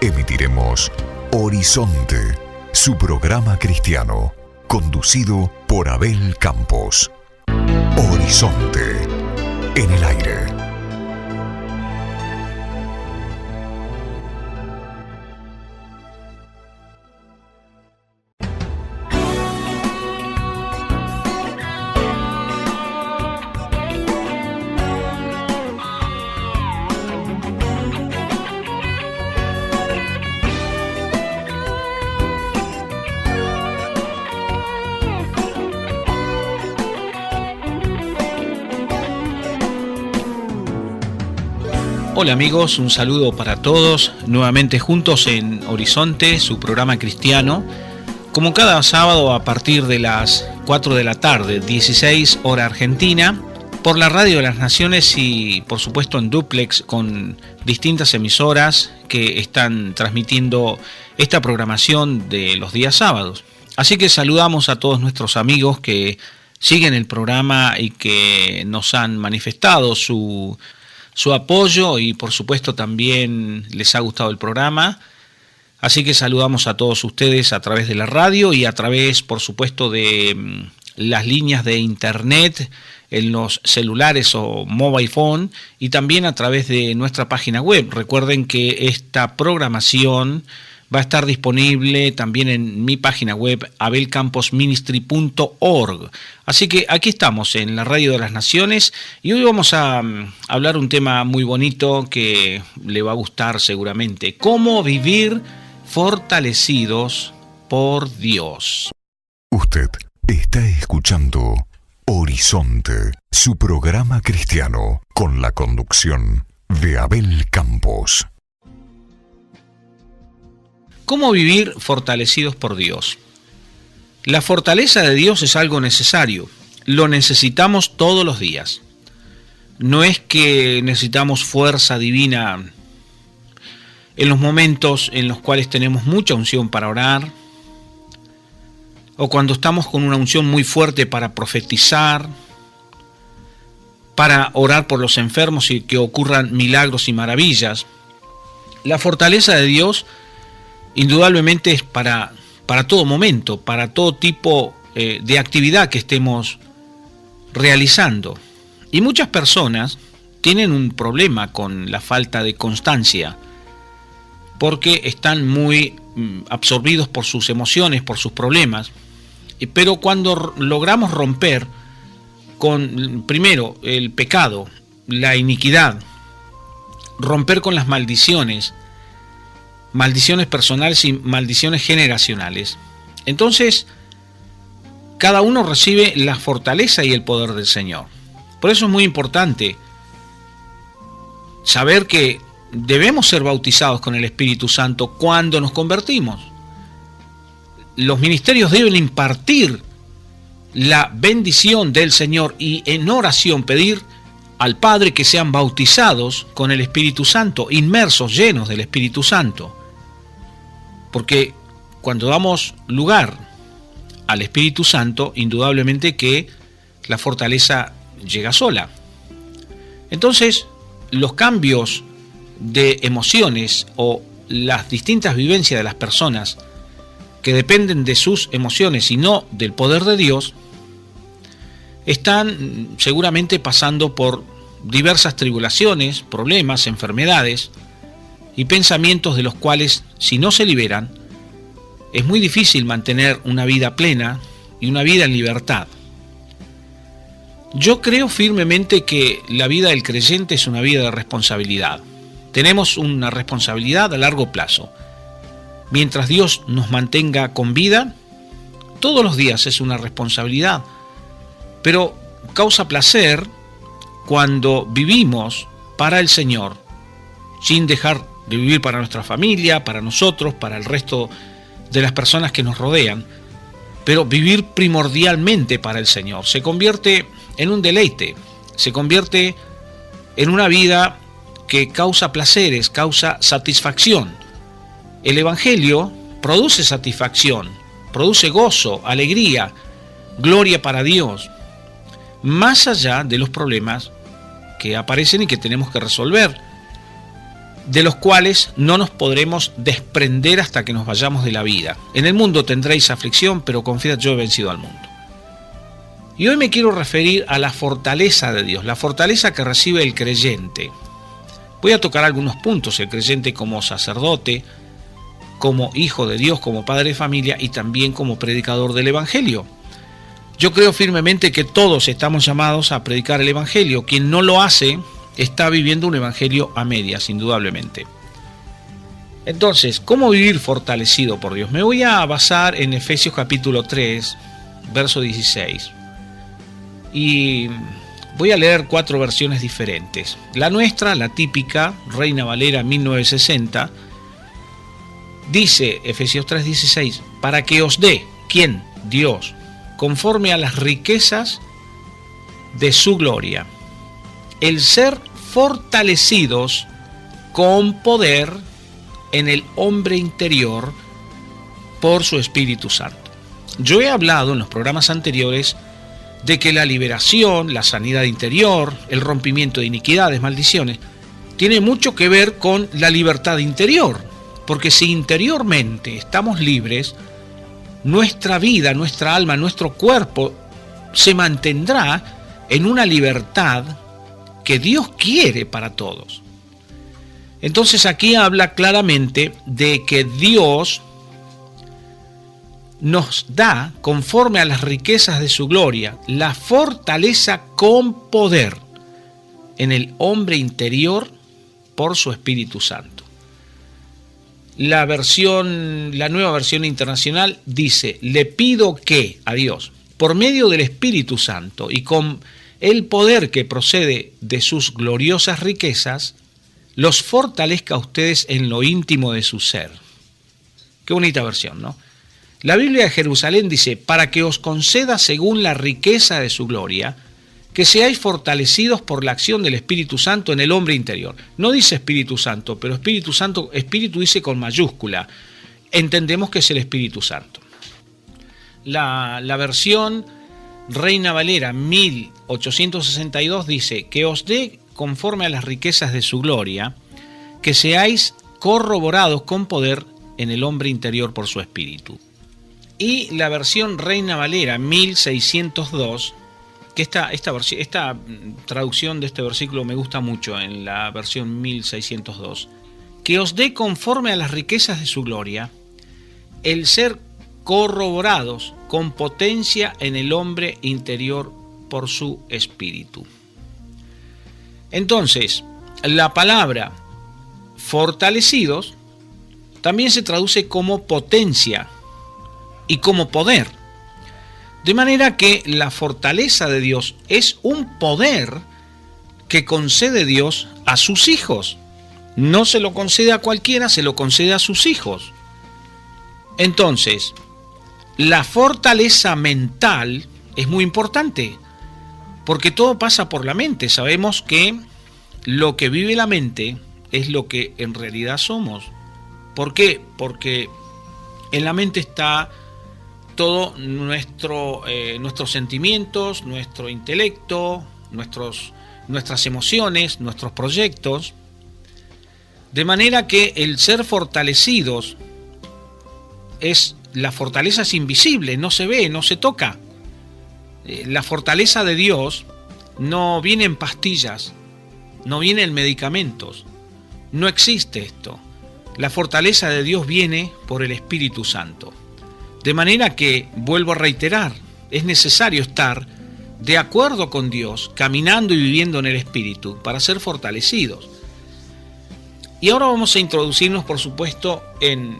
emitiremos Horizonte, su programa cristiano, conducido por Abel Campos. Horizonte, en el aire. Hola amigos, un saludo para todos, nuevamente juntos en Horizonte, su programa cristiano, como cada sábado a partir de las 4 de la tarde, 16 hora argentina, por la Radio de las Naciones y por supuesto en duplex con distintas emisoras que están transmitiendo esta programación de los días sábados. Así que saludamos a todos nuestros amigos que siguen el programa y que nos han manifestado su apoyo y por supuesto también les ha gustado el programa. Así que saludamos a todos ustedes a través de la radio y a través, por supuesto, de las líneas de internet en los celulares o mobile phone y también a través de nuestra página web. Recuerden que esta programación va a estar disponible también en mi página web abelcamposministry.org. Así que aquí estamos en la Radio de las Naciones y hoy vamos a hablar un tema muy bonito que le va a gustar seguramente. ¿Cómo vivir fortalecidos por Dios? Usted está escuchando Horizonte, su programa cristiano con la conducción de Abel Campos. ¿Cómo vivir fortalecidos por Dios? La fortaleza de Dios es algo necesario, lo necesitamos todos los días. No es que necesitamos fuerza divina en los momentos en los cuales tenemos mucha unción para orar, o cuando estamos con una unción muy fuerte para profetizar, para orar por los enfermos y que ocurran milagros y maravillas. La fortaleza de Dios indudablemente es para todo momento, para todo tipo de actividad que estemos realizando. Y muchas personas tienen un problema con la falta de constancia, porque están muy absorbidos por sus emociones, por sus problemas. Pero cuando logramos romper con, primero, el pecado, la iniquidad, romper con las maldiciones personales y maldiciones generacionales, entonces cada uno recibe la fortaleza y el poder del Señor. Por eso es muy importante saber que debemos ser bautizados con el Espíritu Santo cuando nos convertimos. Los ministerios deben impartir la bendición del Señor y en oración pedir al Padre que sean bautizados con el Espíritu Santo, inmersos, llenos del Espíritu Santo. Porque cuando damos lugar al Espíritu Santo, indudablemente que la fortaleza llega sola. Entonces, los cambios de emociones o las distintas vivencias de las personas que dependen de sus emociones y no del poder de Dios, están seguramente pasando por diversas tribulaciones, problemas, enfermedades y pensamientos de los cuales, si no se liberan, es muy difícil mantener una vida plena y una vida en libertad. Yo creo firmemente que la vida del creyente es una vida de responsabilidad. Tenemos una responsabilidad a largo plazo. Mientras Dios nos mantenga con vida, todos los días es una responsabilidad. Pero causa placer cuando vivimos para el Señor, sin dejar de vivir para nuestra familia, para nosotros, para el resto de las personas que nos rodean, pero vivir primordialmente para el Señor. Se convierte en un deleite, se convierte en una vida que causa placeres, causa satisfacción. El Evangelio produce satisfacción, produce gozo, alegría, gloria para Dios, más allá de los problemas que aparecen y que tenemos que resolver. de los cuales no nos podremos desprender hasta que nos vayamos de la vida. En el mundo tendréis aflicción, pero confiad, yo he vencido al mundo. Y hoy me quiero referir a la fortaleza de Dios, la fortaleza que recibe el creyente. Voy a tocar algunos puntos: el creyente como sacerdote, como hijo de Dios, como padre de familia y también como predicador del Evangelio. Yo creo firmemente que todos estamos llamados a predicar el Evangelio. Quien no lo hace está viviendo un Evangelio a medias, indudablemente. Entonces, ¿cómo vivir fortalecido por Dios? Me voy a basar en Efesios capítulo 3, verso 16. Y voy a leer 4 versiones diferentes. La nuestra, la típica, Reina Valera 1960, dice Efesios 3:16, para que os dé, ¿quién? Dios, conforme a las riquezas de su gloria, el ser fortalecidos con poder en el hombre interior por su Espíritu Santo. Yo he hablado en los programas anteriores de que la liberación, la sanidad interior, el rompimiento de iniquidades, maldiciones, tiene mucho que ver con la libertad interior, porque si interiormente estamos libres, nuestra vida, nuestra alma, nuestro cuerpo se mantendrá en una libertad que Dios quiere para todos. Entonces aquí habla claramente de que Dios nos da, conforme a las riquezas de su gloria, la fortaleza con poder en el hombre interior por su Espíritu Santo. La nueva versión internacional dice: le pido que a Dios, por medio del Espíritu Santo y con el poder que procede de sus gloriosas riquezas, los fortalezca a ustedes en lo íntimo de su ser. Qué bonita versión, ¿no? La Biblia de Jerusalén dice: para que os conceda según la riqueza de su gloria, que seáis fortalecidos por la acción del Espíritu Santo en el hombre interior. No dice Espíritu Santo, pero Espíritu Santo, Espíritu dice con mayúscula. Entendemos que es el Espíritu Santo. La versión Reina Valera 1862 dice: que os dé conforme a las riquezas de su gloria, que seáis corroborados con poder en el hombre interior por su Espíritu. Y la versión Reina Valera 1602, que esta traducción de este versículo me gusta mucho, en la versión 1602, que os dé conforme a las riquezas de su gloria el ser corroborados con potencia en el hombre interior por su Espíritu. Entonces, la palabra fortalecidos también se traduce como potencia y como poder. De manera que la fortaleza de Dios es un poder que concede Dios a sus hijos. No se lo concede a cualquiera, se lo concede a sus hijos. Entonces, la fortaleza mental es muy importante, porque todo pasa por la mente. Sabemos que lo que vive la mente es lo que en realidad somos. ¿Por qué? Porque en la mente está todo nuestros sentimientos, nuestro intelecto, nuestras emociones, nuestros proyectos. De manera que el ser fortalecidos la fortaleza es invisible, no se ve, no se toca. La fortaleza de Dios no viene en pastillas, no viene en medicamentos, no existe esto. La fortaleza de Dios viene por el Espíritu Santo. De manera que, vuelvo a reiterar, es necesario estar de acuerdo con Dios, caminando y viviendo en el Espíritu, para ser fortalecidos. Y ahora vamos a introducirnos, por supuesto, en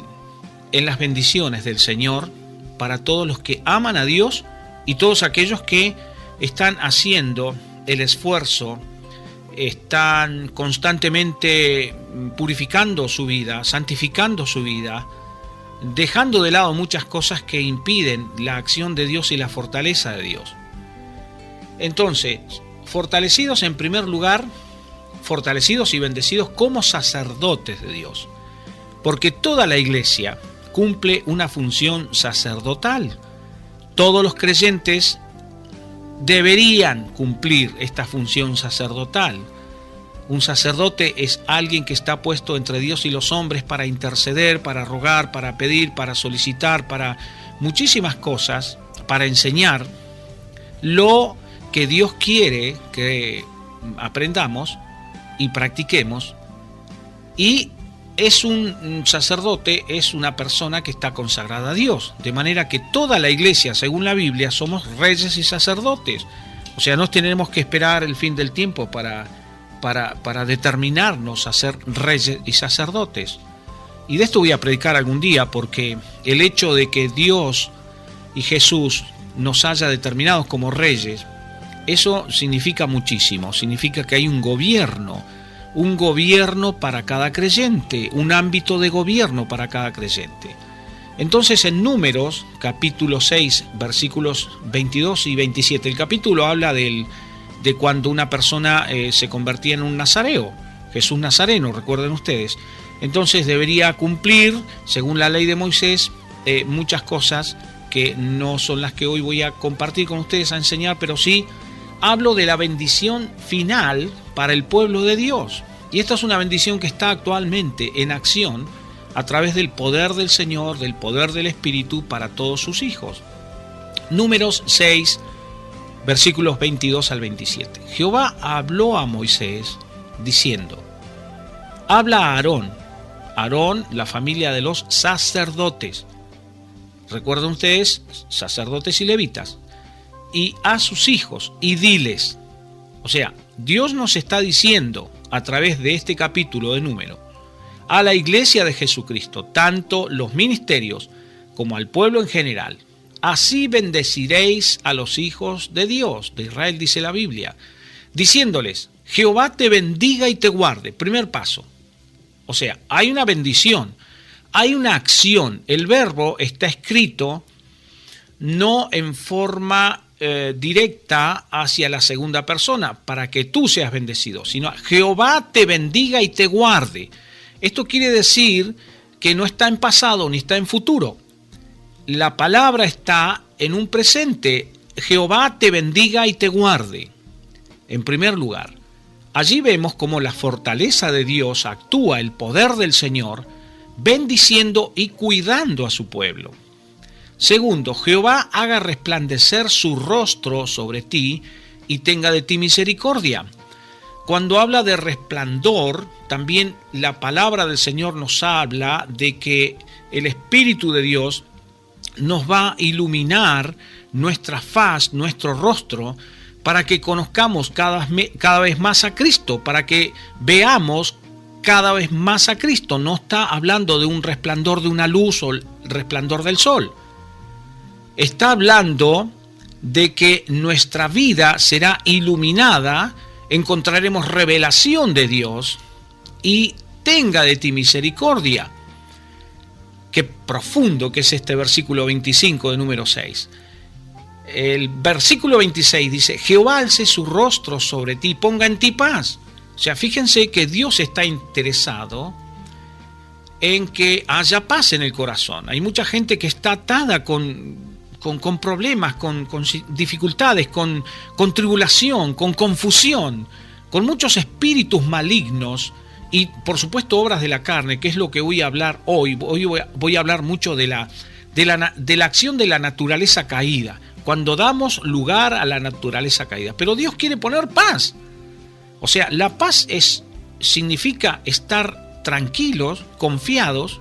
las bendiciones del Señor para todos los que aman a Dios y todos aquellos que están haciendo el esfuerzo, están constantemente purificando su vida, santificando su vida, dejando de lado muchas cosas que impiden la acción de Dios y la fortaleza de Dios. Entonces, fortalecidos en primer lugar, fortalecidos y bendecidos como sacerdotes de Dios, porque toda la iglesia cumple una función sacerdotal. Todos los creyentes deberían cumplir esta función sacerdotal. Un sacerdote es alguien que está puesto entre Dios y los hombres para interceder, para rogar, para pedir, para solicitar, para muchísimas cosas, para enseñar lo que Dios quiere que aprendamos y practiquemos. Y un sacerdote es una persona que está consagrada a Dios, de manera que toda la iglesia, según la Biblia, somos reyes y sacerdotes. O sea, no tenemos que esperar el fin del tiempo para determinarnos a ser reyes y sacerdotes. Y de esto voy a predicar algún día, porque el hecho de que Dios y Jesús nos haya determinados como reyes, eso significa muchísimo. Significa que hay un gobierno para cada creyente, un ámbito de gobierno para cada creyente. Entonces, en Números, capítulo 6, versículos 22 y 27, el capítulo habla de cuando una persona se convertía en un nazareo, Jesús Nazareno, recuerden ustedes. Entonces debería cumplir, según la ley de Moisés, muchas cosas que no son las que hoy voy a compartir con ustedes, a enseñar, pero sí hablo de la bendición final para el pueblo de Dios. Y esta es una bendición que está actualmente en acción a través del poder del Señor, del poder del Espíritu para todos sus hijos. Números 6, versículos 22 al 27. Jehová habló a Moisés diciendo: habla a Aarón, la familia de los sacerdotes. Recuerden ustedes, sacerdotes y levitas. Y a sus hijos, y diles. O sea, Dios nos está diciendo a través de este capítulo de Número a la iglesia de Jesucristo, tanto los ministerios como al pueblo en general: así bendeciréis a los hijos de Dios, de Israel, dice la Biblia, diciéndoles: Jehová te bendiga y te guarde. Primer paso. O sea, hay una bendición, hay una acción. El verbo está escrito no en forma directa hacia la segunda persona, para que tú seas bendecido, sino Jehová te bendiga y te guarde. Esto quiere decir que no está en pasado ni está en futuro. La palabra está en un presente. Jehová te bendiga y te guarde. En primer lugar, allí vemos cómo la fortaleza de Dios actúa, el poder del Señor, bendiciendo y cuidando a su pueblo. Segundo, Jehová haga resplandecer su rostro sobre ti y tenga de ti misericordia. Cuando habla de resplandor, también la palabra del Señor nos habla de que el Espíritu de Dios nos va a iluminar nuestra faz, nuestro rostro, para que conozcamos cada vez más a Cristo, para que veamos cada vez más a Cristo. No está hablando de un resplandor de una luz o el resplandor del sol. Está hablando de que nuestra vida será iluminada, encontraremos revelación de Dios y tenga de ti misericordia. Qué profundo que es este versículo 25 de Número 6. El versículo 26 dice: Jehová alce su rostro sobre ti, ponga en ti paz. O sea, fíjense que Dios está interesado en que haya paz en el corazón. Hay mucha gente que está atada con problemas, con dificultades, con tribulación, con confusión, con muchos espíritus malignos y, por supuesto, obras de la carne, que es lo que voy a hablar hoy. Hoy voy a hablar mucho de la acción de la naturaleza caída, cuando damos lugar a la naturaleza caída. Pero Dios quiere poner paz. O sea, la paz significa estar tranquilos, confiados.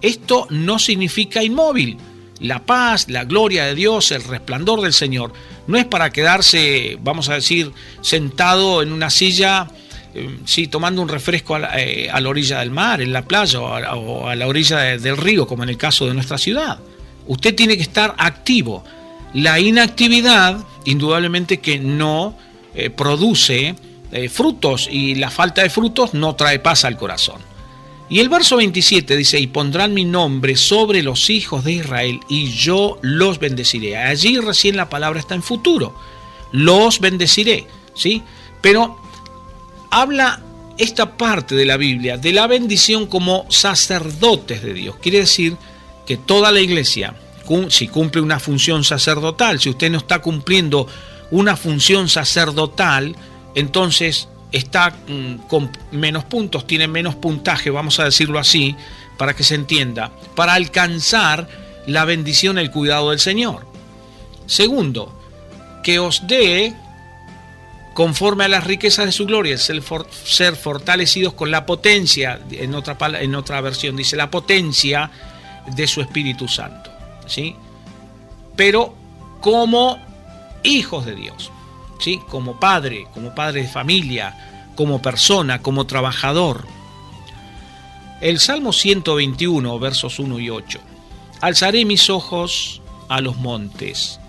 Esto no significa inmóvil. La paz, la gloria de Dios, el resplandor del Señor, no es para quedarse, vamos a decir, sentado en una silla, tomando un refresco a la orilla del mar, en la playa o a la orilla del río, como en el caso de nuestra ciudad. Usted tiene que estar activo. La inactividad, indudablemente que no produce frutos, y la falta de frutos no trae paz al corazón. Y el verso 27 dice: y pondrán mi nombre sobre los hijos de Israel y yo los bendeciré. Allí recién la palabra está en futuro. Los bendeciré, ¿sí? Pero habla esta parte de la Biblia de la bendición como sacerdotes de Dios. Quiere decir que toda la iglesia, si cumple una función sacerdotal, si usted no está cumpliendo una función sacerdotal, entonces está con menos puntos, tiene menos puntaje, vamos a decirlo así, para que se entienda, para alcanzar la bendición, el cuidado del Señor. Segundo, que os dé, conforme a las riquezas de su gloria, ser fortalecidos con la potencia, en otra versión dice, la potencia de su Espíritu Santo, ¿sí? Pero como hijos de Dios, ¿sí? Como padre de familia, como persona, como trabajador. El Salmo 121, versos 1 y 8. Alzaré mis ojos a los montes.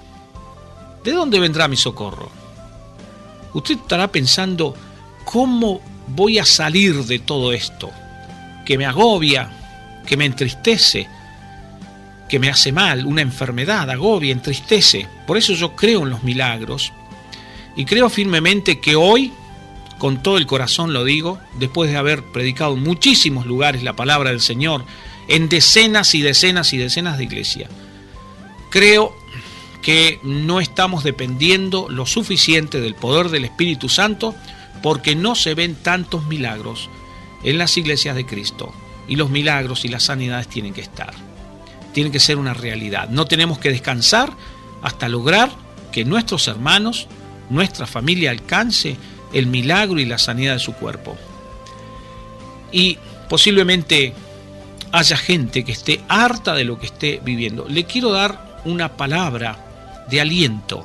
¿De dónde vendrá mi socorro? Usted estará pensando, ¿cómo voy a salir de todo esto? Que me agobia, que me entristece, que me hace mal, una enfermedad agobia, entristece. Por eso yo creo en los milagros y creo firmemente que hoy, con todo el corazón lo digo, después de haber predicado en muchísimos lugares la palabra del Señor, en decenas y decenas y decenas de iglesias, creo que no estamos dependiendo lo suficiente del poder del Espíritu Santo, porque no se ven tantos milagros en las iglesias de Cristo, y los milagros y las sanidades tienen que estar, tienen que ser una realidad. No tenemos que descansar hasta lograr que nuestros hermanos, nuestra familia alcance el milagro y la sanidad de su cuerpo. Y posiblemente haya gente que esté harta de lo que esté viviendo. Le quiero dar una palabra de aliento,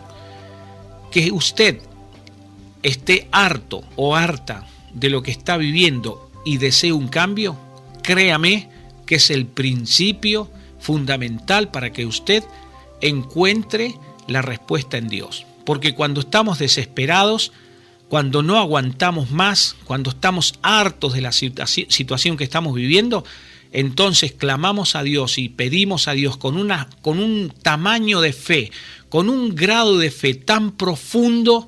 que usted esté harto o harta de lo que está viviendo y desee un cambio. Créame que es el principio fundamental para que usted encuentre la respuesta en Dios, porque cuando estamos desesperados, cuando no aguantamos más, cuando estamos hartos de la situación que estamos viviendo, entonces clamamos a Dios y pedimos a Dios con un tamaño de fe, con un grado de fe tan profundo,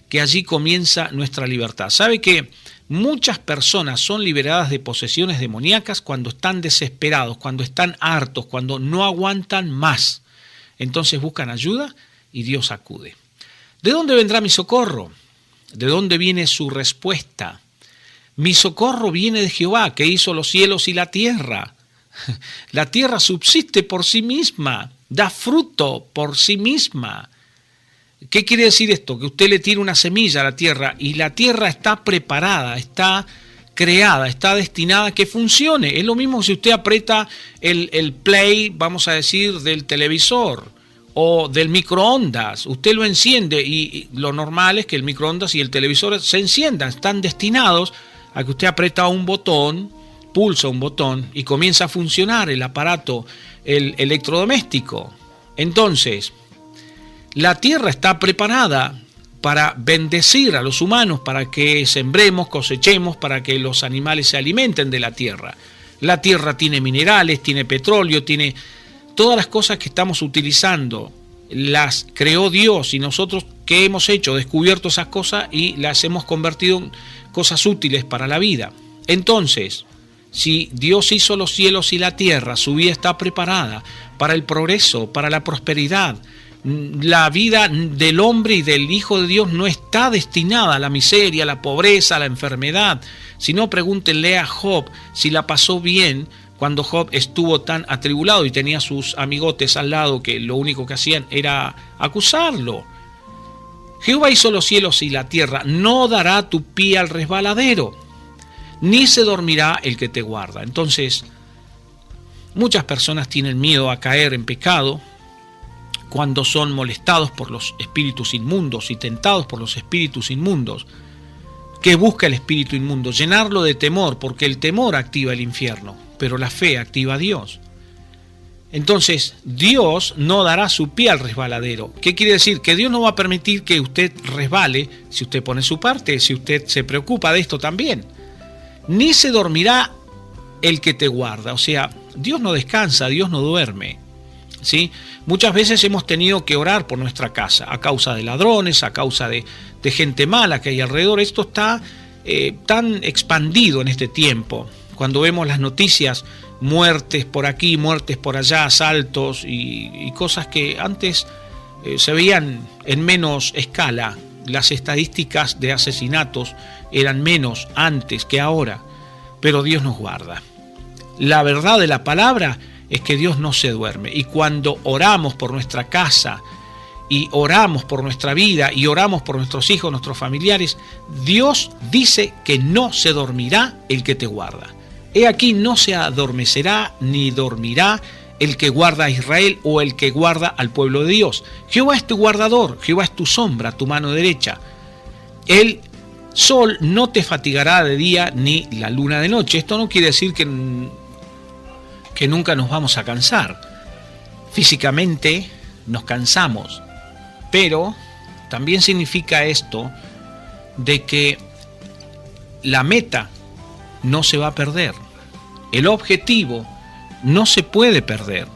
que allí comienza nuestra libertad. ¿Sabe que muchas personas son liberadas de posesiones demoníacas cuando están desesperados, cuando están hartos, cuando no aguantan más? Entonces buscan ayuda y Dios acude. ¿De dónde vendrá mi socorro? ¿De dónde viene su respuesta? Mi socorro viene de Jehová, que hizo los cielos y la tierra. La tierra subsiste por sí misma, da fruto por sí misma. ¿Qué quiere decir esto? Que usted le tira una semilla a la tierra y la tierra está preparada, está creada, está destinada a que funcione. Es lo mismo si usted aprieta el play, vamos a decir, del televisor o del microondas. Usted lo enciende y lo normal es que el microondas y el televisor se enciendan. Están destinados a que usted aprieta un botón, pulsa un botón y comienza a funcionar el aparato, el electrodoméstico. Entonces, la tierra está preparada para bendecir a los humanos, para que sembremos, cosechemos, para que los animales se alimenten de la tierra. La tierra tiene minerales, tiene petróleo, tiene todas las cosas que estamos utilizando. Las creó Dios y nosotros, ¿qué hemos hecho? Descubierto esas cosas y las hemos convertido en cosas útiles para la vida. Entonces, si Dios hizo los cielos y la tierra, su vida está preparada para el progreso, para la prosperidad. La vida del hombre y del Hijo de Dios no está destinada a la miseria, a la pobreza, a la enfermedad. Si no, pregúntenle a Job si la pasó bien cuando Job estuvo tan atribulado y tenía sus amigotes al lado que lo único que hacían era acusarlo. Jehová hizo los cielos y la tierra, no dará tu pie al resbaladero, ni se dormirá el que te guarda. Entonces, muchas personas tienen miedo a caer en pecado cuando son molestados por los espíritus inmundos y tentados por los espíritus inmundos. ¿Qué busca el espíritu inmundo? Llenarlo de temor, porque el temor activa el infierno, pero la fe activa a Dios. Entonces, Dios no dará su pie al resbaladero. ¿Qué quiere decir? Que Dios no va a permitir que usted resbale si usted pone su parte, si usted se preocupa de esto también. Ni se dormirá el que te guarda. O sea, Dios no descansa, Dios no duerme, ¿sí? Muchas veces hemos tenido que orar por nuestra casa a causa de ladrones, a causa de gente mala que hay alrededor. Esto está tan expandido en este tiempo. Cuando vemos las noticias, muertes por aquí, muertes por allá, asaltos y cosas que antes se veían en menos escala, las estadísticas de asesinatos eran menos antes que ahora, pero Dios nos guarda. La verdad de la palabra es que Dios no se duerme, y cuando oramos por nuestra casa, y oramos por nuestra vida, y oramos por nuestros hijos, nuestros familiares, Dios dice que no se dormirá el que te guarda. He aquí, no se adormecerá ni dormirá el que guarda a Israel, o el que guarda al pueblo de Dios. Jehová es tu guardador, Jehová es tu sombra, tu mano derecha. El sol no te fatigará de día, ni la luna de noche. Esto no quiere decir que nunca nos vamos a cansar. Físicamente nos cansamos, pero también significa esto de que la meta no se va a perder. El objetivo no se puede perder,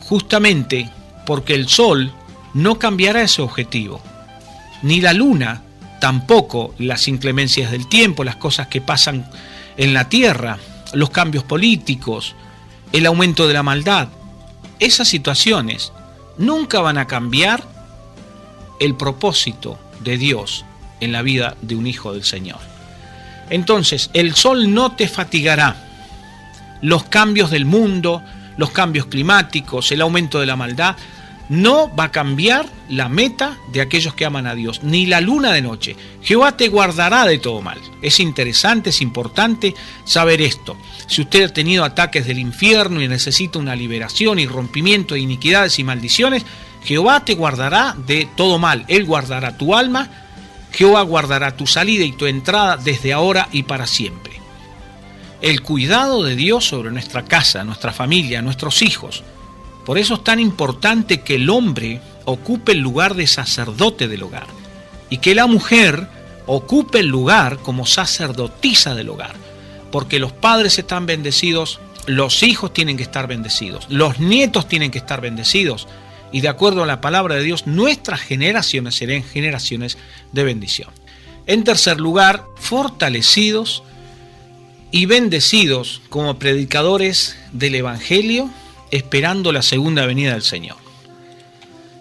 justamente porque el sol no cambiará ese objetivo, ni la luna tampoco. Las inclemencias del tiempo, las cosas que pasan en la tierra, los cambios políticos, el aumento de la maldad, esas situaciones nunca van a cambiar el propósito de Dios en la vida de un hijo del Señor. Entonces, el sol no te fatigará. Los cambios del mundo, los cambios climáticos, el aumento de la maldad, no va a cambiar la meta de aquellos que aman a Dios, ni la luna de noche. Jehová te guardará de todo mal. Es interesante, es importante saber esto. Si usted ha tenido ataques del infierno y necesita una liberación y rompimiento de iniquidades y maldiciones, Jehová te guardará de todo mal. Él guardará tu alma, Jehová guardará tu salida y tu entrada desde ahora y para siempre. El cuidado de Dios sobre nuestra casa, nuestra familia, nuestros hijos. Por eso es tan importante que el hombre ocupe el lugar de sacerdote del hogar y que la mujer ocupe el lugar como sacerdotisa del hogar, porque los padres están bendecidos, los hijos tienen que estar bendecidos, los nietos tienen que estar bendecidos, y de acuerdo a la palabra de Dios, nuestras generaciones serán generaciones de bendición. En tercer lugar, fortalecidos y bendecidos como predicadores del Evangelio, esperando la segunda venida del Señor.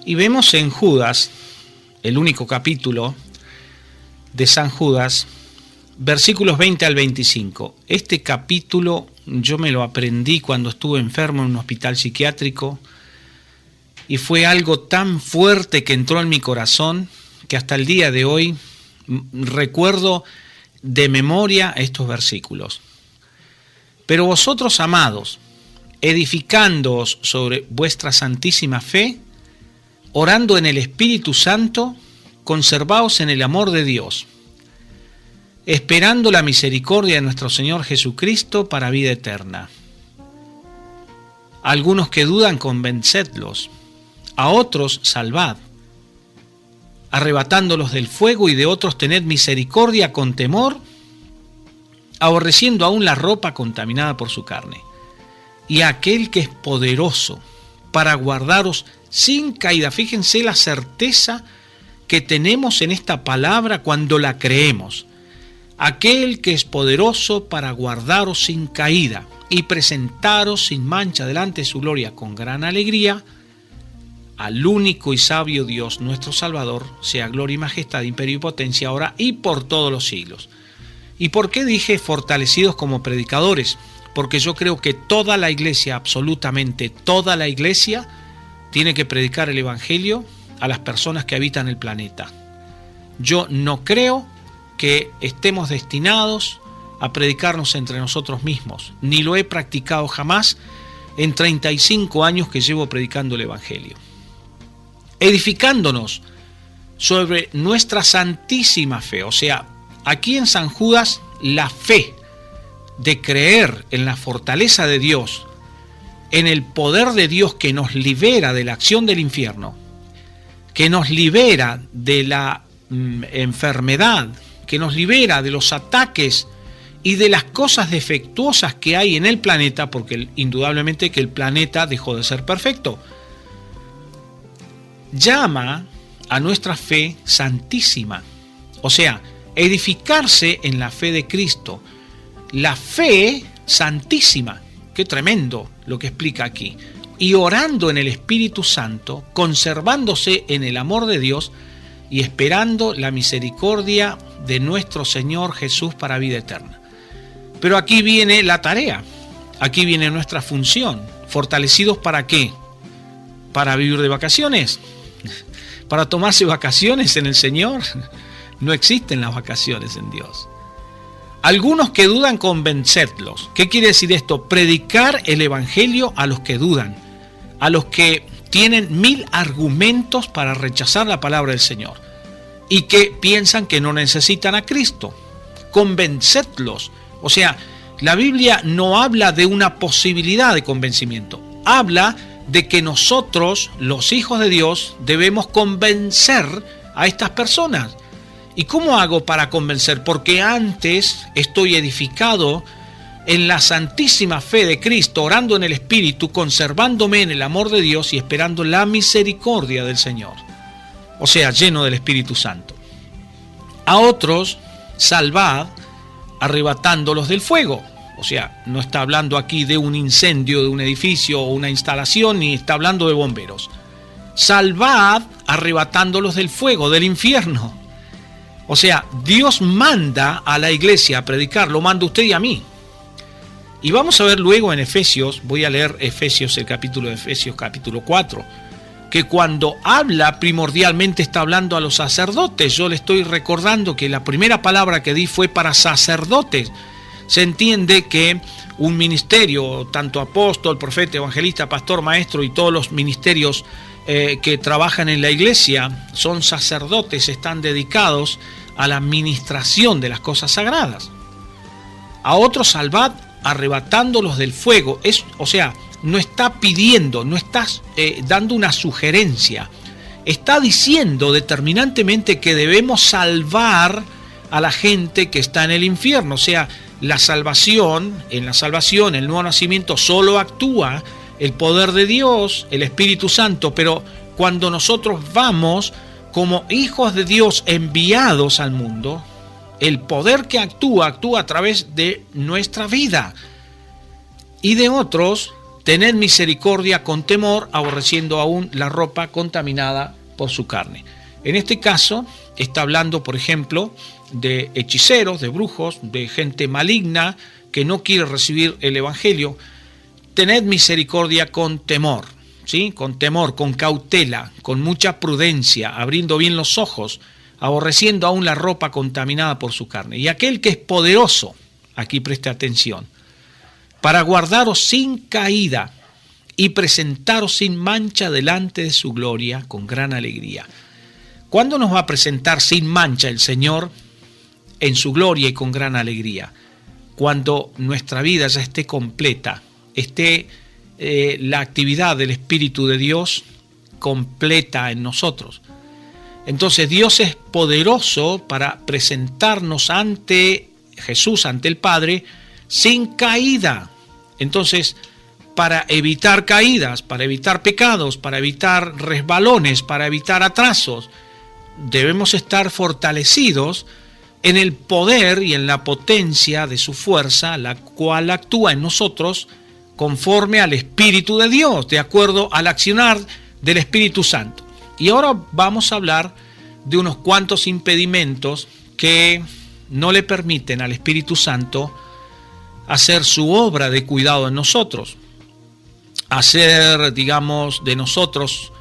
Y vemos en Judas, el único capítulo de San Judas, versículos 20 al 25. Este capítulo yo me lo aprendí cuando estuve enfermo en un hospital psiquiátrico, y fue algo tan fuerte que entró en mi corazón que hasta el día de hoy recuerdo de memoria estos versículos. Pero vosotros, amados, edificándoos sobre vuestra santísima fe, orando en el Espíritu Santo, conservaos en el amor de Dios, esperando la misericordia de nuestro Señor Jesucristo para vida eterna. A algunos que dudan, convencedlos; a otros salvad, arrebatándolos del fuego; y de otros tened misericordia con temor, aborreciendo aún la ropa contaminada por su carne. Y a aquel que es poderoso para guardaros sin caída. Fíjense la certeza que tenemos en esta palabra cuando la creemos. Aquel que es poderoso para guardaros sin caída y presentaros sin mancha delante de su gloria con gran alegría. Al único y sabio Dios, nuestro Salvador, sea gloria y majestad, imperio y potencia, ahora y por todos los siglos. ¿Y por qué dije fortalecidos como predicadores? Porque yo creo que toda la iglesia, absolutamente toda la iglesia, tiene que predicar el Evangelio a las personas que habitan el planeta. Yo no creo que estemos destinados a predicarnos entre nosotros mismos, ni lo he practicado jamás en 35 años que llevo predicando el Evangelio. Edificándonos sobre nuestra santísima fe, o sea, aquí en San Judas, la fe de creer en la fortaleza de Dios, en el poder de Dios que nos libera de la acción del infierno, que nos libera de la enfermedad, que nos libera de los ataques y de las cosas defectuosas que hay en el planeta, porque indudablemente que el planeta dejó de ser perfecto. Llama a nuestra fe santísima, o sea, edificarse en la fe de Cristo, la fe santísima. Qué tremendo lo que explica aquí. Y orando en el Espíritu Santo, conservándose en el amor de Dios, y esperando la misericordia de nuestro Señor Jesús para vida eterna. Pero aquí viene la tarea, aquí viene nuestra función. ¿Fortalecidos para qué? ¿Para vivir de vacaciones? ¿Para tomarse vacaciones en el Señor? No existen las vacaciones en Dios. Algunos que dudan, convencedlos. ¿Qué quiere decir esto? Predicar el Evangelio a los que dudan, a los que tienen 1000 argumentos para rechazar la palabra del Señor y que piensan que no necesitan a Cristo. Convencedlos. O sea, la Biblia no habla de una posibilidad de convencimiento. Habla de que nosotros, los hijos de Dios, debemos convencer a estas personas. ¿Y cómo hago para convencer? Porque antes estoy edificado en la santísima fe de Cristo, orando en el Espíritu, conservándome en el amor de Dios y esperando la misericordia del Señor. O sea, lleno del Espíritu Santo. A otros, salvad, arrebatándolos del fuego. O sea, no está hablando aquí de un incendio, de un edificio o una instalación, ni está hablando de bomberos. Salvad, arrebatándolos del fuego, del infierno. O sea, Dios manda a la iglesia a predicar, lo manda usted y a mí. Y vamos a ver luego en Efesios, voy a leer Efesios, el capítulo de Efesios, capítulo 4, que cuando habla primordialmente está hablando a los sacerdotes. Yo le estoy recordando que la primera palabra que di fue para sacerdotes. Se entiende que un ministerio, tanto apóstol, profeta, evangelista, pastor, maestro y todos los ministerios que trabajan en la iglesia son sacerdotes, están dedicados a la administración de las cosas sagradas. A otros salvad, arrebatándolos del fuego. O sea, no está pidiendo, no está dando una sugerencia. Está diciendo determinantemente que debemos salvar a la gente que está en el infierno. O sea, la salvación, el nuevo nacimiento, solo actúa el poder de Dios, el Espíritu Santo, pero cuando nosotros vamos como hijos de Dios enviados al mundo, el poder que actúa a través de nuestra vida. Y de otros, tened misericordia con temor, aborreciendo aún la ropa contaminada por su carne. En este caso, está hablando, por ejemplo, de hechiceros, de brujos, de gente maligna que no quiere recibir el Evangelio. Tened misericordia con temor, ¿sí? Con temor, con cautela, con mucha prudencia, abriendo bien los ojos, aborreciendo aún la ropa contaminada por su carne. Y aquel que es poderoso, aquí preste atención, para guardaros sin caída y presentaros sin mancha delante de su gloria con gran alegría. ¿Cuándo nos va a presentar sin mancha el Señor en su gloria y con gran alegría? Cuando nuestra vida ya esté completa, esté la actividad del Espíritu de Dios completa en nosotros. Entonces Dios es poderoso para presentarnos ante Jesús, ante el Padre, sin caída. Entonces, para evitar caídas, para evitar pecados, para evitar resbalones, para evitar atrasos, debemos estar fortalecidos en el poder y en la potencia de su fuerza, la cual actúa en nosotros conforme al Espíritu de Dios, de acuerdo al accionar del Espíritu Santo. Y ahora vamos a hablar de unos cuantos impedimentos que no le permiten al Espíritu Santo hacer su obra de cuidado en nosotros, hacer, digamos, de nosotros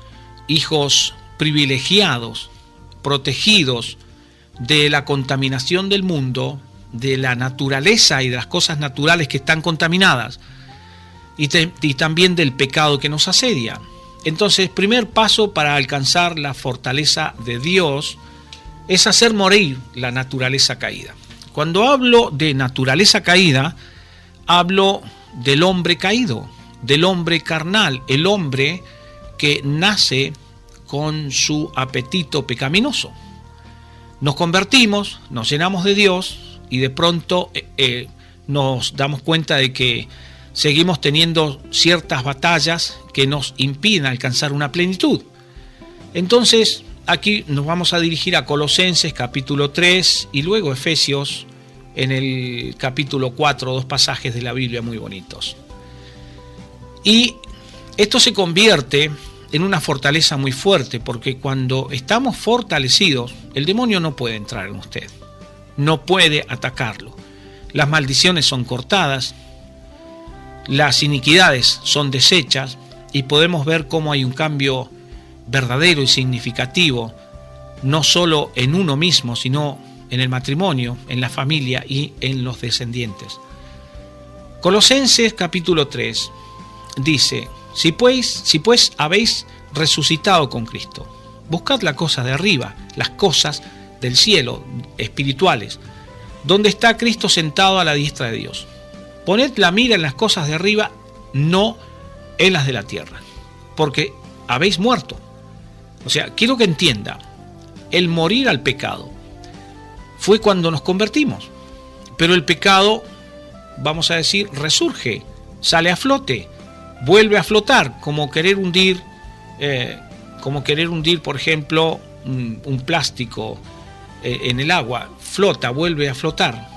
hijos privilegiados, protegidos de la contaminación del mundo, de la naturaleza y de las cosas naturales que están contaminadas, y también del pecado que nos asedia. Entonces, primer paso para alcanzar la fortaleza de Dios es hacer morir la naturaleza caída. Cuando hablo de naturaleza caída, hablo del hombre caído, del hombre carnal, el hombre que nace con su apetito pecaminoso. Nos convertimos, nos llenamos de Dios y de pronto nos damos cuenta de que seguimos teniendo ciertas batallas que nos impiden alcanzar una plenitud. Entonces, aquí nos vamos a dirigir a Colosenses capítulo 3 y luego Efesios en el capítulo 4, dos pasajes de la Biblia muy bonitos. Y esto se convierte en una fortaleza muy fuerte, porque cuando estamos fortalecidos, el demonio no puede entrar en usted, no puede atacarlo. Las maldiciones son cortadas, las iniquidades son deshechas, y podemos ver cómo hay un cambio verdadero y significativo, no solo en uno mismo, sino en el matrimonio, en la familia y en los descendientes. Colosenses capítulo 3 dice: Si pues habéis resucitado con Cristo, buscad las cosas de arriba, las cosas del cielo, espirituales, donde está Cristo sentado a la diestra de Dios. Poned la mira en las cosas de arriba, no en las de la tierra, porque habéis muerto. O sea, quiero que entienda, el morir al pecado fue cuando nos convertimos, pero el pecado, vamos a decir, resurge, sale a flote, vuelve a flotar, como querer hundir, por ejemplo, un plástico en el agua, flota, vuelve a flotar.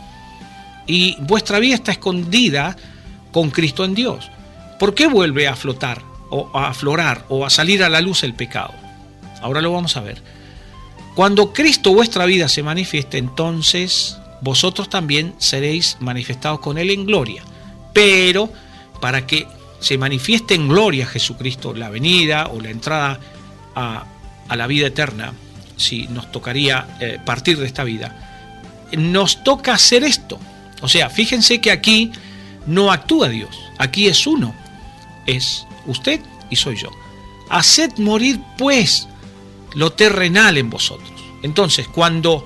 Y vuestra vida está escondida con Cristo en Dios. ¿Por qué vuelve a flotar, o a aflorar, o a salir a la luz el pecado? Ahora lo vamos a ver. Cuando Cristo vuestra vida se manifieste, entonces vosotros también seréis manifestados con Él en gloria. Pero para que se manifieste en gloria Jesucristo, la venida o la entrada a la vida eterna, si nos tocaría partir de esta vida, nos toca hacer esto. O sea, fíjense que aquí no actúa Dios, aquí es uno, es usted y soy yo. Haced morir pues lo terrenal en vosotros. Entonces, cuando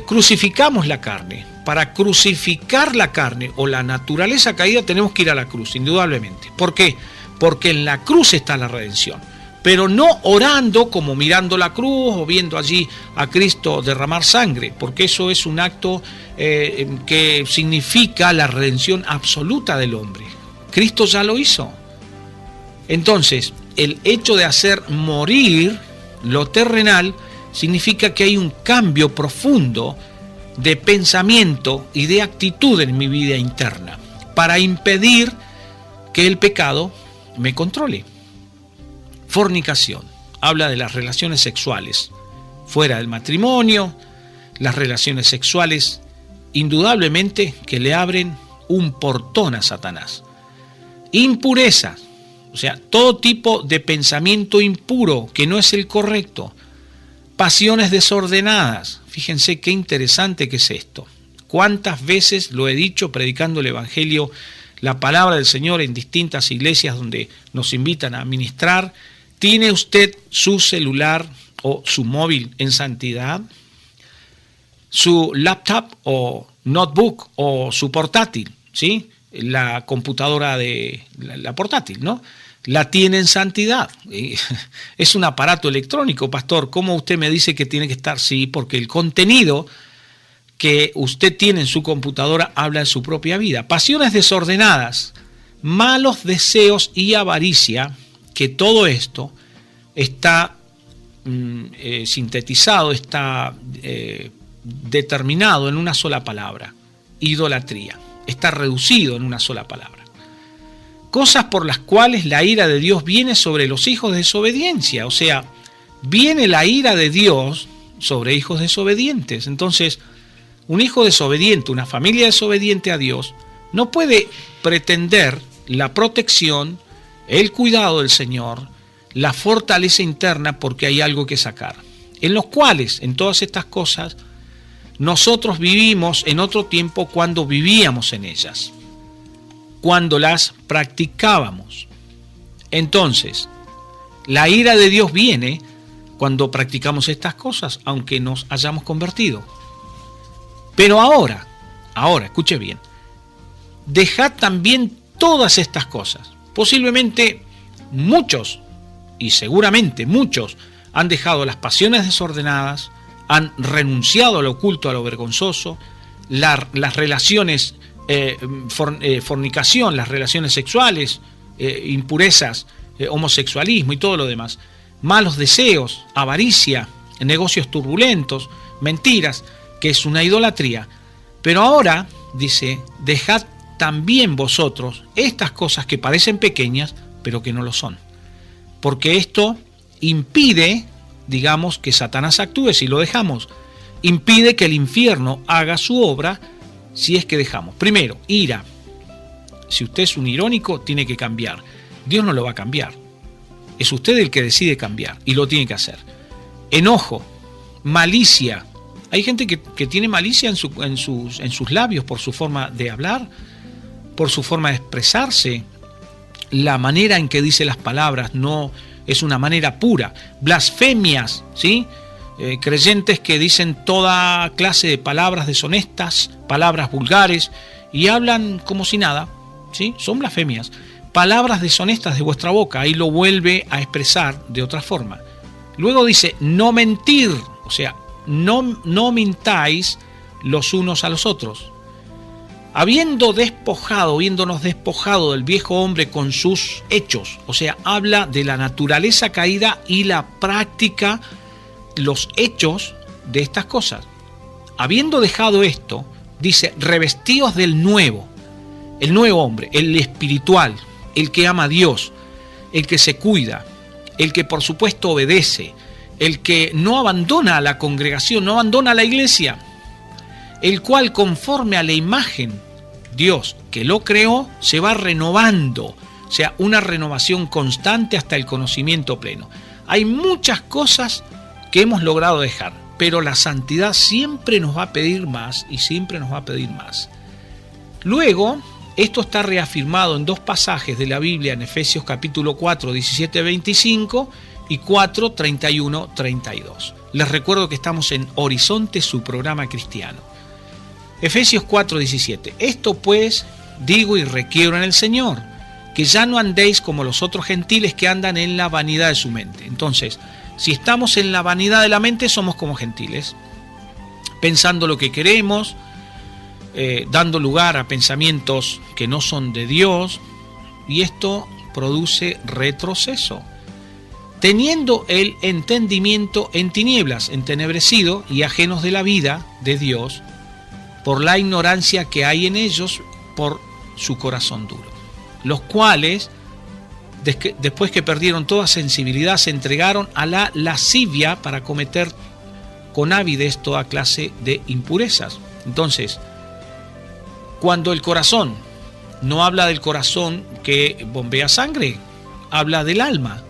crucificamos la carne, para crucificar la carne o la naturaleza caída tenemos que ir a la cruz, indudablemente. ¿Por qué? Porque en la cruz está la redención, pero no orando como mirando la cruz o viendo allí a Cristo derramar sangre, porque eso es un acto que significa la redención absoluta del hombre. Cristo ya lo hizo. Entonces, el hecho de hacer morir lo terrenal significa que hay un cambio profundo de pensamiento y de actitud en mi vida interna para impedir que el pecado me controle. Fornicación habla de las relaciones sexuales fuera del matrimonio, las relaciones sexuales indudablemente que le abren un portón a Satanás. Impureza, o sea, todo tipo de pensamiento impuro que no es el correcto. Pasiones desordenadas. Fíjense qué interesante que es esto. Cuántas veces lo he dicho predicando el Evangelio, la palabra del Señor en distintas iglesias donde nos invitan a ministrar. ¿Tiene usted su celular o su móvil en santidad? ¿Su laptop o notebook o su portátil? ¿Sí? La computadora la portátil, ¿no? La tiene en santidad. Es un aparato electrónico, pastor. ¿Cómo usted me dice que tiene que estar? Sí, porque el contenido que usted tiene en su computadora habla de su propia vida. Pasiones desordenadas, malos deseos y avaricia, que todo esto está sintetizado, está determinado en una sola palabra: idolatría. Está reducido en una sola palabra. Cosas por las cuales la ira de Dios viene sobre los hijos de desobediencia. O sea, viene la ira de Dios sobre hijos desobedientes. Entonces, un hijo desobediente, una familia desobediente a Dios, no puede pretender la protección, el cuidado del Señor, la fortaleza interna, porque hay algo que sacar. En los cuales, en todas estas cosas, nosotros vivimos en otro tiempo cuando vivíamos en ellas, cuando las practicábamos. Entonces, la ira de Dios viene cuando practicamos estas cosas, aunque nos hayamos convertido. Pero ahora, escuche bien, dejad también todas estas cosas. Posiblemente muchos, y seguramente muchos, han dejado las pasiones desordenadas, han renunciado a lo oculto, a lo vergonzoso, las relaciones, fornicación, las relaciones sexuales, impurezas, homosexualismo y todo lo demás, malos deseos, avaricia, negocios turbulentos, mentiras, que es una idolatría. Pero ahora, dice, dejad también vosotros estas cosas que parecen pequeñas, pero que no lo son. porque esto impide, digamos, que Satanás actúe si lo dejamos, impide que el infierno haga su obra si es que dejamos. Primero, ira. Si usted es un irónico, tiene que cambiar. Dios no lo va a cambiar. Es usted el que decide cambiar y lo tiene que hacer. Enojo, malicia. Hay gente que tiene malicia en sus labios por su forma de hablar, por su forma de expresarse. La manera en que dice las palabras no es una manera pura. Blasfemias, ¿sí? Creyentes que dicen toda clase de palabras deshonestas, palabras vulgares, y hablan como si nada, ¿sí? Son blasfemias. Palabras deshonestas de vuestra boca, ahí lo vuelve a expresar de otra forma. Luego dice, no mentir, o sea, no mintáis los unos a los otros. Habiéndonos despojado del viejo hombre con sus hechos, o sea, habla de la naturaleza caída y la práctica, los hechos de estas cosas. Habiendo dejado esto, dice, revestíos del nuevo, el nuevo hombre, el espiritual, el que ama a Dios, el que se cuida, el que por supuesto obedece, el que no abandona a la congregación, no abandona a la iglesia, el cual conforme a la imagen Dios que lo creó se va renovando, o sea, una renovación constante hasta el conocimiento pleno. Hay muchas cosas que hemos logrado dejar, pero la santidad siempre nos va a pedir más y siempre nos va a pedir más. Luego, esto está reafirmado en dos pasajes de la Biblia, en Efesios capítulo 4, 17-25 y 4, 31-32. Les recuerdo que estamos en Horizonte, su programa cristiano. Efesios 4, 17. Esto pues digo y requiero en el Señor, que ya no andéis como los otros gentiles que andan en la vanidad de su mente. Entonces, si estamos en la vanidad de la mente, somos como gentiles, pensando lo que queremos, dando lugar a pensamientos que no son de Dios, y esto produce retroceso. Teniendo el entendimiento en tinieblas, entenebrecido y ajenos de la vida de Dios, por la ignorancia que hay en ellos, por su corazón duro, los cuales, después que perdieron toda sensibilidad, se entregaron a la lascivia para cometer con avidez toda clase de impurezas. Entonces, cuando el corazón, no habla del corazón que bombea sangre, habla del alma,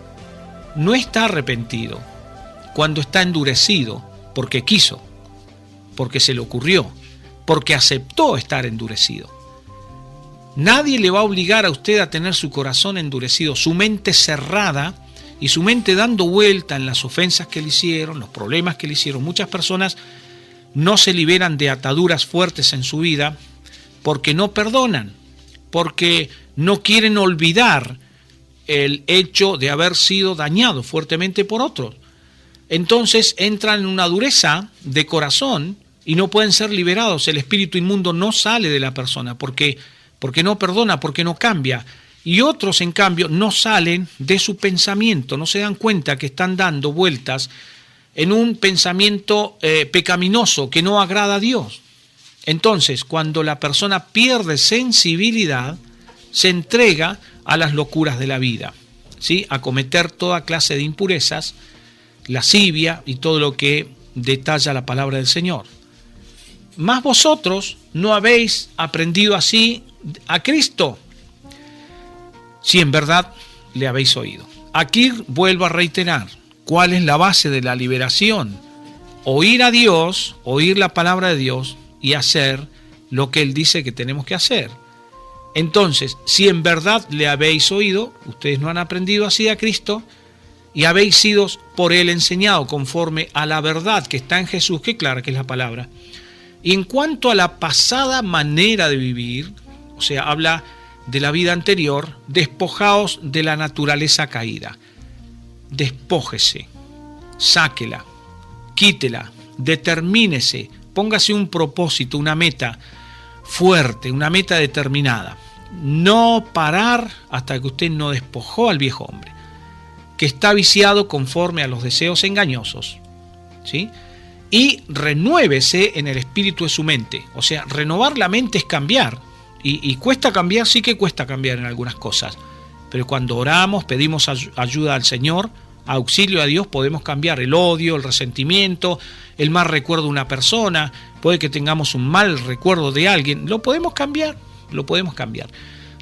no está arrepentido, cuando está endurecido, porque quiso, porque se le ocurrió, porque aceptó estar endurecido. Nadie le va a obligar a usted a tener su corazón endurecido, su mente cerrada y su mente dando vuelta en las ofensas que le hicieron, los problemas que le hicieron. Muchas personas no se liberan de ataduras fuertes en su vida porque no perdonan, porque no quieren olvidar el hecho de haber sido dañado fuertemente por otros. Entonces entran en una dureza de corazón y no pueden ser liberados. El espíritu inmundo no sale de la persona porque no perdona, porque no cambia. Y otros, en cambio, no salen de su pensamiento, no se dan cuenta que están dando vueltas en un pensamiento pecaminoso que no agrada a Dios. Entonces, cuando la persona pierde sensibilidad, se entrega a las locuras de la vida, ¿sí? A cometer toda clase de impurezas, lascivia y todo lo que detalla la palabra del Señor. Mas vosotros no habéis aprendido así a Cristo, si en verdad le habéis oído. Aquí vuelvo a reiterar, ¿cuál es la base de la liberación? Oír a Dios, oír la palabra de Dios y hacer lo que Él dice que tenemos que hacer. Entonces, si en verdad le habéis oído, ustedes no han aprendido así a Cristo y habéis sido por Él enseñado conforme a la verdad que está en Jesús, que clara que es la palabra. Y en cuanto a la pasada manera de vivir, o sea, habla de la vida anterior, despojaos de la naturaleza caída. Despójese, sáquela, quítela, determínese, póngase un propósito, una meta fuerte, una meta determinada. No parar hasta que usted no despojó al viejo hombre, que está viciado conforme a los deseos engañosos, ¿sí? Y renuévese en el espíritu de su mente. O sea, renovar la mente es cambiar. Y cuesta cambiar, sí que cuesta cambiar en algunas cosas. pero cuando oramos, pedimos ayuda al Señor, auxilio a Dios, podemos cambiar el odio, el resentimiento, el mal recuerdo de una persona. Puede que tengamos un mal recuerdo de alguien, lo podemos cambiar.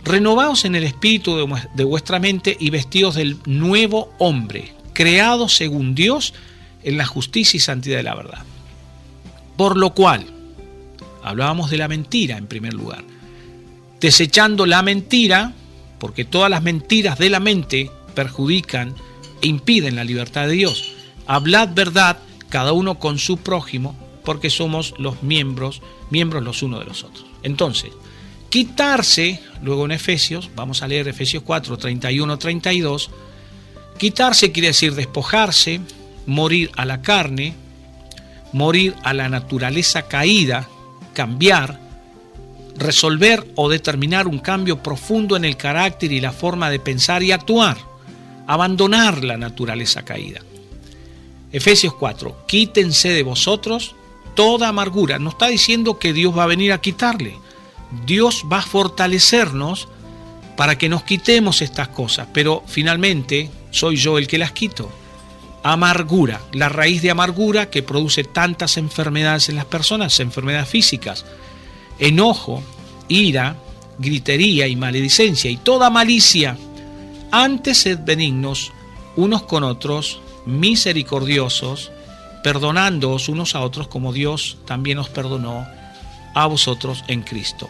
Renovaos en el espíritu de vuestra mente y vestidos del nuevo hombre, creado según Dios en la justicia y santidad de la verdad. Por lo cual, hablábamos de la mentira en primer lugar, desechando la mentira, porque todas las mentiras de la mente perjudican e impiden la libertad de Dios. Hablad verdad, cada uno con su prójimo, porque somos los miembros los unos de los otros. Entonces, quitarse, luego en Efesios, vamos a leer Efesios 4, 31, 32, quitarse quiere decir despojarse, morir a la carne, morir a la naturaleza caída, cambiar, resolver o determinar un cambio profundo en el carácter y la forma de pensar y actuar, abandonar la naturaleza caída. Efesios 4, quítense de vosotros toda amargura. No está diciendo que Dios va a venir a quitarle. Dios va a fortalecernos para que nos quitemos estas cosas, pero finalmente soy yo el que las quito. Amargura, la raíz de amargura que produce tantas enfermedades en las personas, enfermedades físicas. Enojo, ira, gritería y maledicencia y toda malicia. Antes sed benignos unos con otros, misericordiosos, perdonándoos unos a otros como Dios también os perdonó a vosotros en Cristo.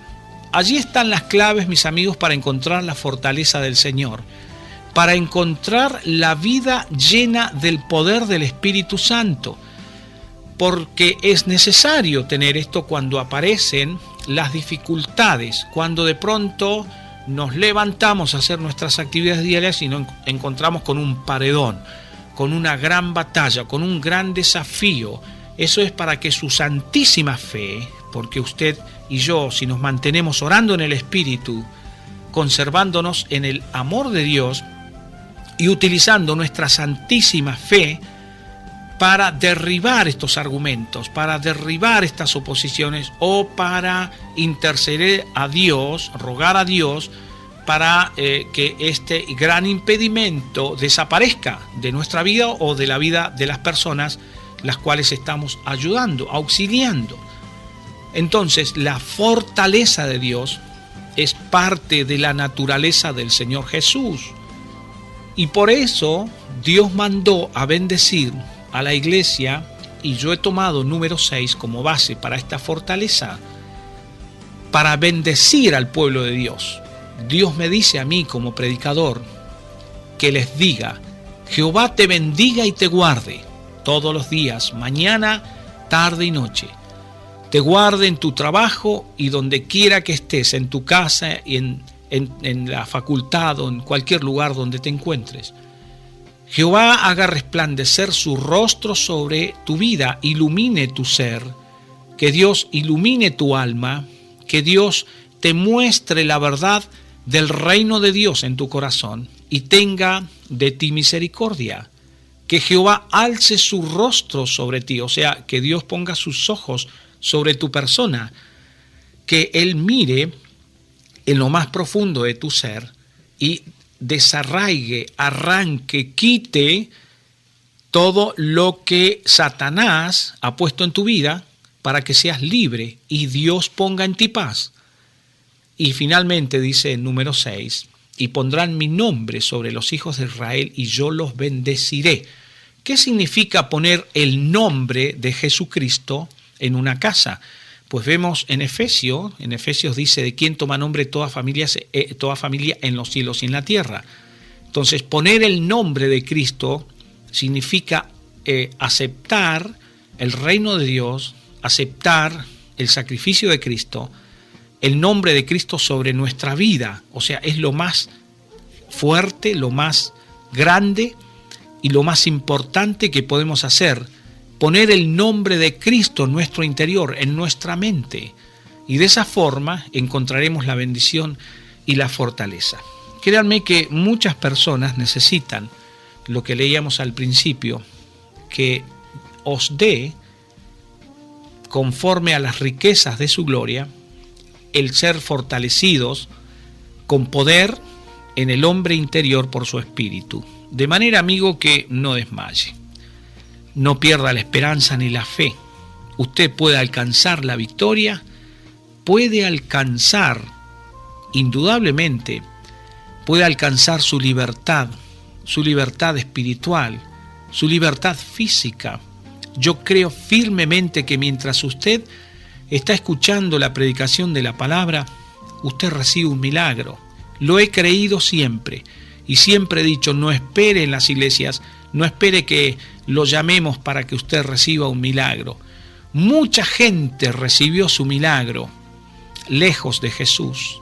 Allí están las claves, mis amigos, para encontrar la fortaleza del Señor, para encontrar la vida llena del poder del Espíritu Santo, porque es necesario tener esto cuando aparecen las dificultades, cuando de pronto nos levantamos a hacer nuestras actividades diarias y nos encontramos con un paredón, con una gran batalla, con un gran desafío. Eso es para que su santísima fe, porque usted y yo, si nos mantenemos orando en el Espíritu, conservándonos en el amor de Dios y utilizando nuestra santísima fe para derribar estos argumentos, para derribar estas oposiciones o para interceder a Dios, rogar a Dios para que este gran impedimento desaparezca de nuestra vida o de la vida de las personas las cuales estamos ayudando, auxiliando. Entonces, la fortaleza de Dios es parte de la naturaleza del Señor Jesús. Y por eso Dios mandó a bendecir a la iglesia, y yo he tomado número 6 como base para esta fortaleza, para bendecir al pueblo de Dios. Dios me dice a mí como predicador que les diga: Jehová te bendiga y te guarde todos los días, mañana, tarde y noche. Te guarde en tu trabajo y donde quiera que estés, en tu casa y en la facultad o en cualquier lugar donde te encuentres. Jehová haga resplandecer su rostro sobre tu vida, ilumine tu ser, que Dios ilumine tu alma, que Dios te muestre la verdad del reino de Dios en tu corazón y tenga de ti misericordia. Que Jehová alce su rostro sobre ti, o sea, que Dios ponga sus ojos sobre tu persona, que Él mire en lo más profundo de tu ser y desarraigue, arranque, quite todo lo que Satanás ha puesto en tu vida para que seas libre y Dios ponga en ti paz. Y finalmente dice en número 6, y pondrán mi nombre sobre los hijos de Israel y yo los bendeciré. ¿Qué significa poner el nombre de Jesucristo en una casa? Pues vemos en Efesios dice: de quién toma nombre toda familia en los cielos y en la tierra. Entonces, poner el nombre de Cristo significa aceptar el reino de Dios, aceptar el sacrificio de Cristo, el nombre de Cristo sobre nuestra vida. O sea, es lo más fuerte, lo más grande y lo más importante que podemos hacer. Poner el nombre de Cristo en nuestro interior, en nuestra mente. Y de esa forma encontraremos la bendición y la fortaleza. Créanme que muchas personas necesitan lo que leíamos al principio, que os dé, conforme a las riquezas de su gloria, el ser fortalecidos con poder en el hombre interior por su espíritu, de manera, amigo, que no desmaye. No pierda la esperanza ni la fe. Usted puede alcanzar la victoria, puede alcanzar, indudablemente, puede alcanzar su libertad espiritual, su libertad física. Yo creo firmemente que mientras usted está escuchando la predicación de la palabra, usted recibe un milagro. Lo he creído siempre y siempre he dicho, no espere en las iglesias, no espere que lo llamemos para que usted reciba un milagro. Mucha gente recibió su milagro lejos de Jesús.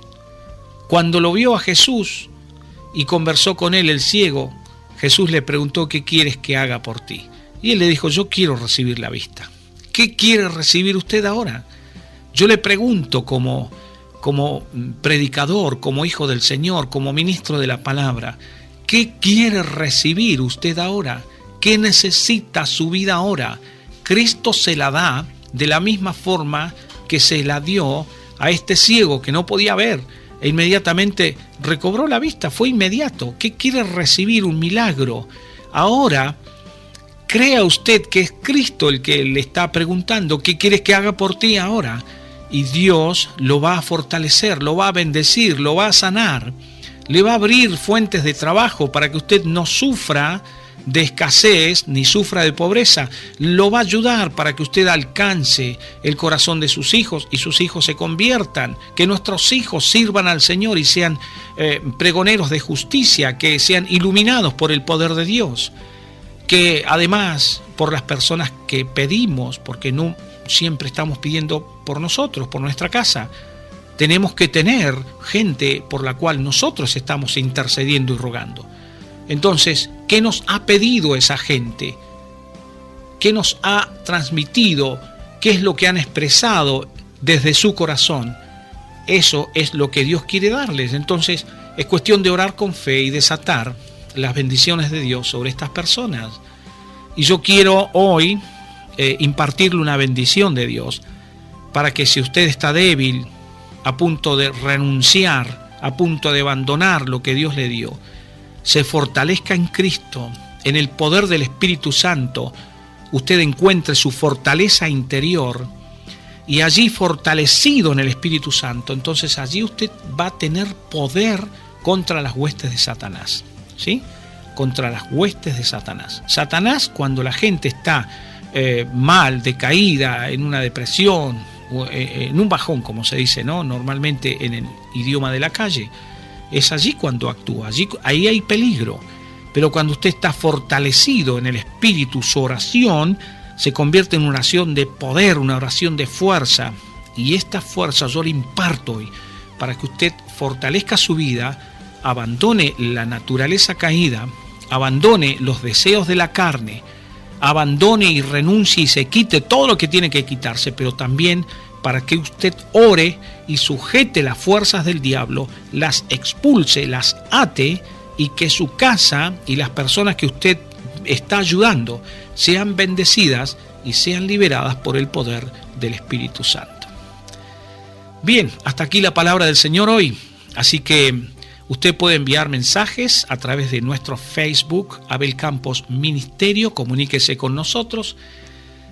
Cuando lo vio a Jesús y conversó con él el ciego, Jesús le preguntó, ¿qué quieres que haga por ti? Y él le dijo, yo quiero recibir la vista. ¿Qué quiere recibir usted ahora? Yo le pregunto como predicador, como hijo del Señor, como ministro de la palabra, ¿qué quiere recibir usted ahora? ¿Qué necesita su vida ahora? Cristo se la da de la misma forma que se la dio a este ciego que no podía ver e inmediatamente recobró la vista, fue inmediato. ¿Qué quiere recibir? Un milagro. Ahora, crea usted que es Cristo el que le está preguntando, ¿qué quieres que haga por ti ahora? Y Dios lo va a fortalecer, lo va a bendecir, lo va a sanar, le va a abrir fuentes de trabajo para que usted no sufra de escasez ni sufra de pobreza. Lo va a ayudar para que usted alcance el corazón de sus hijos y sus hijos se conviertan, que nuestros hijos sirvan al Señor y sean pregoneros de justicia, que sean iluminados por el poder de Dios, que además por las personas que pedimos, porque no siempre estamos pidiendo por nosotros, por nuestra casa, tenemos que tener gente por la cual nosotros estamos intercediendo y rogando. Entonces, ¿qué nos ha pedido esa gente? ¿Qué nos ha transmitido? ¿Qué es lo que han expresado desde su corazón? Eso es lo que Dios quiere darles. Entonces, es cuestión de orar con fe y desatar las bendiciones de Dios sobre estas personas. Y yo quiero hoy impartirle una bendición de Dios para que si usted está débil, a punto de renunciar, a punto de abandonar lo que Dios le dio, se fortalezca en Cristo, en el poder del Espíritu Santo, usted encuentre su fortaleza interior y allí fortalecido en el Espíritu Santo, entonces allí usted va a tener poder contra las huestes de Satanás, ¿sí? Contra las huestes de Satanás. Satanás, cuando la gente está mal, decaída, en una depresión, en un bajón, como se dice, ¿no? Normalmente en el idioma de la calle, es allí cuando actúa, ahí hay peligro. Pero cuando usted está fortalecido en el Espíritu, su oración se convierte en una oración de poder, una oración de fuerza. Y esta fuerza yo le imparto hoy para que usted fortalezca su vida, abandone la naturaleza caída, abandone los deseos de la carne, abandone y renuncie y se quite todo lo que tiene que quitarse, pero también para que usted ore y sujete las fuerzas del diablo, las expulse, las ate y que su casa y las personas que usted está ayudando sean bendecidas y sean liberadas por el poder del Espíritu Santo. Bien, hasta aquí la palabra del Señor hoy. Así que usted puede enviar mensajes a través de nuestro Facebook, Abel Campos Ministerio, comuníquese con nosotros.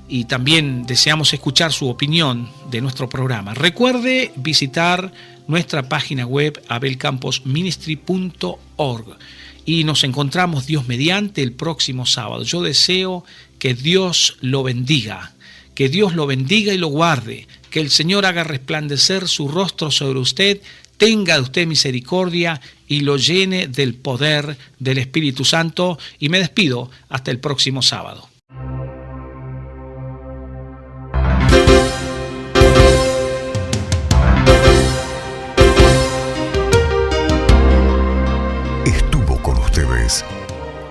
Y también deseamos escuchar su opinión de nuestro programa. Recuerde visitar nuestra página web abelcamposministry.org y nos encontramos Dios mediante el próximo sábado. Yo deseo que Dios lo bendiga, que Dios lo bendiga y lo guarde, que el Señor haga resplandecer su rostro sobre usted, tenga de usted misericordia y lo llene del poder del Espíritu Santo. Y me despido hasta el próximo sábado.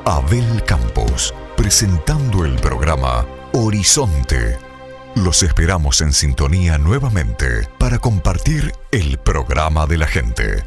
Abel Campos, presentando el programa Horizonte. Los esperamos en sintonía nuevamente para compartir el programa de la gente.